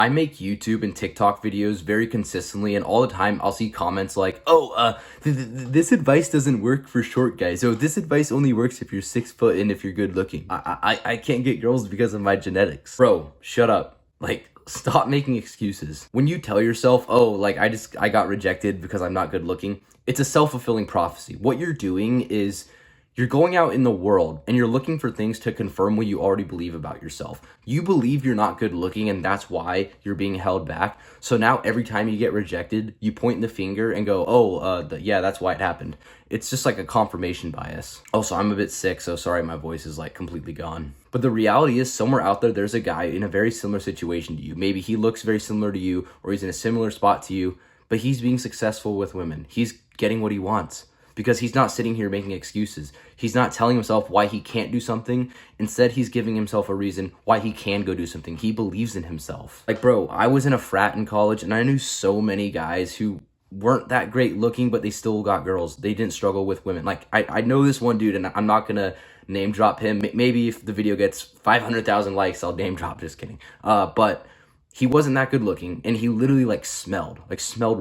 I make YouTube and TikTok videos very consistently, and all the time I'll see comments like, oh, this advice doesn't work for short guys. Oh, this advice only works if you're 6 foot and if you're good looking. I can't get girls because of my genetics. Bro, shut up. Like, stop making excuses. When you tell yourself, oh, like I got rejected because I'm not good looking, it's a self-fulfilling prophecy. What you're doing is you're going out in the world and you're looking for things to confirm what you already believe about yourself. You believe you're not good looking and that's why you're being held back. So now every time you get rejected, you point the finger and go, oh, yeah, that's why it happened. It's just like a confirmation bias. Also, I'm a bit sick, so sorry my voice is like completely gone. But the reality is somewhere out there's a guy in a very similar situation to you. Maybe he looks very similar to you or he's in a similar spot to you, but he's being successful with women. He's getting what he wants. Because he's not sitting here making excuses. He's not telling himself why he can't do something. Instead, he's giving himself a reason why he can go do something. He believes in himself. Like, bro, I was in a frat in college and I knew so many guys who weren't that great looking, but they still got girls. They didn't struggle with women. Like, I know this one dude, and I'm not gonna name drop him. Maybe if the video gets 500,000 likes, I'll name drop. Just kidding. But he wasn't that good looking, and he literally smelled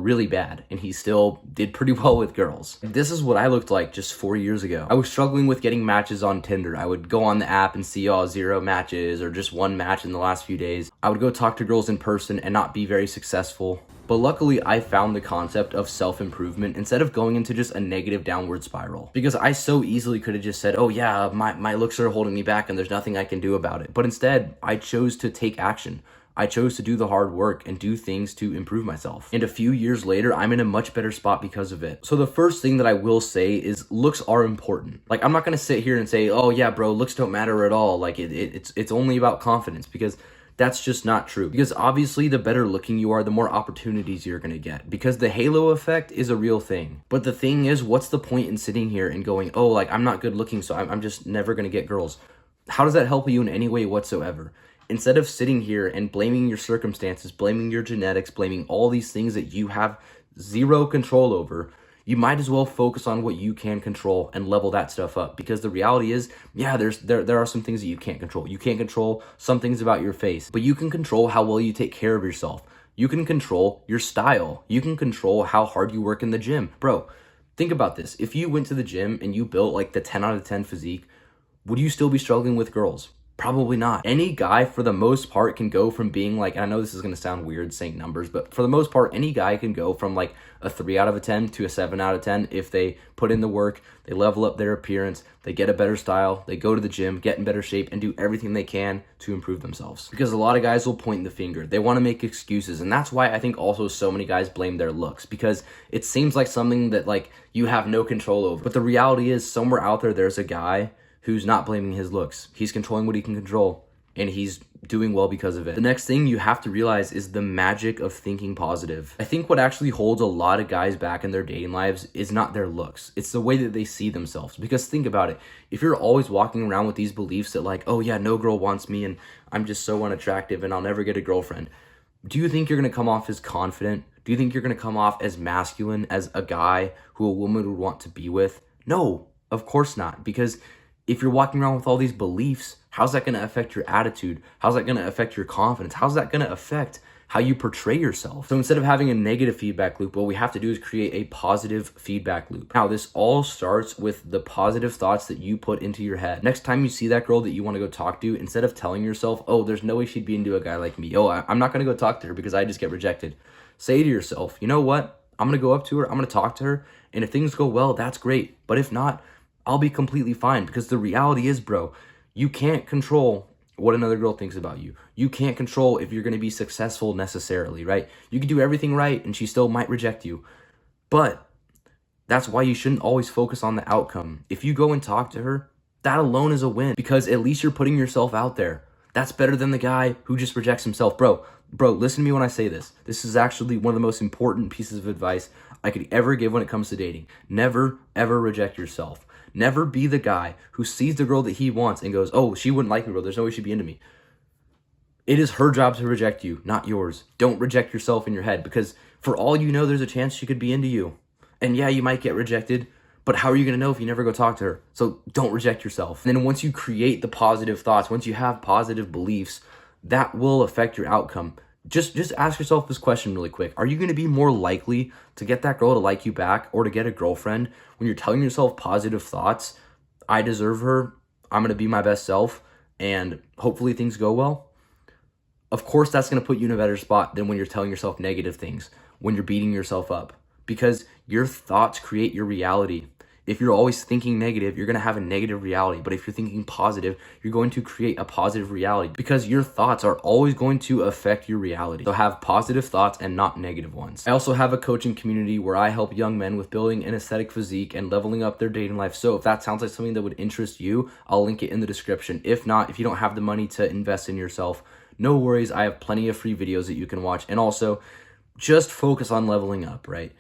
really bad, and he still did pretty well with girls. This is what I looked like just 4 years ago. I was struggling with getting matches on Tinder. I would go on the app and see 0 matches or just 1 match in the last few days. I would go talk to girls in person and not be very successful. But luckily, I found the concept of self-improvement instead of going into just a negative downward spiral. Because I so easily could have just said, oh yeah, my looks are holding me back and there's nothing I can do about it. But instead, I chose to take action. I chose to do the hard work and do things to improve myself. And a few years later, I'm in a much better spot because of it. So the first thing that I will say is looks are important. Like, I'm not gonna sit here and say, oh yeah, bro, looks don't matter at all. Like, it's only about confidence, because that's just not true. Because obviously the better looking you are, the more opportunities you're gonna get. Because the halo effect is a real thing. But the thing is, what's the point in sitting here and going, oh, like, I'm not good looking, so I'm just never gonna get girls? How does that help you in any way whatsoever? Instead of sitting here and blaming your circumstances, blaming your genetics, blaming all these things that you have zero control over, you might as well focus on what you can control and level that stuff up. Because the reality is, yeah, there are some things that you can't control. You can't control some things about your face, but you can control how well you take care of yourself. You can control your style. You can control how hard you work in the gym. Bro, think about this. If you went to the gym and you built like the 10 out of 10 physique, would you still be struggling with girls? Probably not. Any guy, for the most part, can go from being like, and I know this is going to sound weird saying numbers, but for the most part, any guy can go from like a 3 out of 10 to a 7 out of 10 if they put in the work, they level up their appearance, they get a better style, they go to the gym, get in better shape, and do everything they can to improve themselves. Because a lot of guys will point the finger. They want to make excuses, and that's why I think also so many guys blame their looks, because it seems like something that like you have no control over. But the reality is, somewhere out there's a guy who's not blaming his looks. He's controlling what he can control, and he's doing well because of it. The next thing you have to realize is the magic of thinking positive. I think what actually holds a lot of guys back in their dating lives is not their looks. It's the way that they see themselves. Because think about it. If you're always walking around with these beliefs that like, oh yeah, no girl wants me and I'm just so unattractive and I'll never get a girlfriend, do you think you're going to come off as confident? Do you think you're going to come off as masculine, as a guy who a woman would want to be with? No, of course not. Because if you're walking around with all these beliefs, how's that going to affect your attitude? How's that going to affect your confidence? How's that going to affect how you portray yourself? So instead of having a negative feedback loop, what we have to do is create a positive feedback loop. Now, this all starts with the positive thoughts that you put into your head. Next time you see that girl that you want to go talk to, instead of telling yourself, oh, there's no way she'd be into a guy like me. Oh, I'm not going to go talk to her because I just get rejected. Say to yourself, you know what? I'm going to go up to her. I'm going to talk to her. And if things go well, that's great. But if not, I'll be completely fine. Because the reality is, bro, you can't control what another girl thinks about you. You can't control if you're going to be successful necessarily, right? You can do everything right and she still might reject you. But that's why you shouldn't always focus on the outcome. If you go and talk to her, that alone is a win, because at least you're putting yourself out there. That's better than the guy who just rejects himself. Bro, listen to me when I say this. This is actually one of the most important pieces of advice I could ever give when it comes to dating. Never, ever reject yourself. Never be the guy who sees the girl that he wants and goes, oh, she wouldn't like me, bro. There's no way she'd be into me. It is her job to reject you, not yours. Don't reject yourself in your head, because for all you know, there's a chance she could be into you. And yeah, you might get rejected, but how are you going to know if you never go talk to her? So don't reject yourself. And then once you create the positive thoughts, once you have positive beliefs, that will affect your outcome. Just ask yourself this question really quick. Are you going to be more likely to get that girl to like you back or to get a girlfriend when you're telling yourself positive thoughts? I deserve her. I'm going to be my best self, and hopefully things go well. Of course, that's going to put you in a better spot than when you're telling yourself negative things, when you're beating yourself up, because your thoughts create your reality. If you're always thinking negative, you're going to have a negative reality. But if you're thinking positive, you're going to create a positive reality, because your thoughts are always going to affect your reality. So have positive thoughts and not negative ones. I also have a coaching community where I help young men with building an aesthetic physique and leveling up their dating life. So if that sounds like something that would interest you, I'll link it in the description. If not, if you don't have the money to invest in yourself, no worries. I have plenty of free videos that you can watch. And also, just focus on leveling up, right?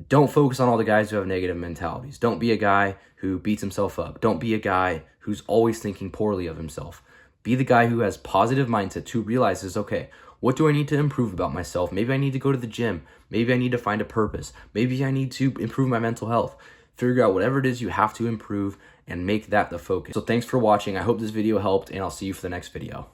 Don't focus on all the guys who have negative mentalities. Don't be a guy who beats himself up. Don't be a guy who's always thinking poorly of himself. Be the guy who has positive mindset, who realizes, okay, what do I need to improve about myself? Maybe I need to go to the gym. Maybe I need to find a purpose. Maybe I need to improve my mental health. Figure out whatever it is you have to improve and make that the focus. So thanks for watching. I hope this video helped, and I'll see you for the next video.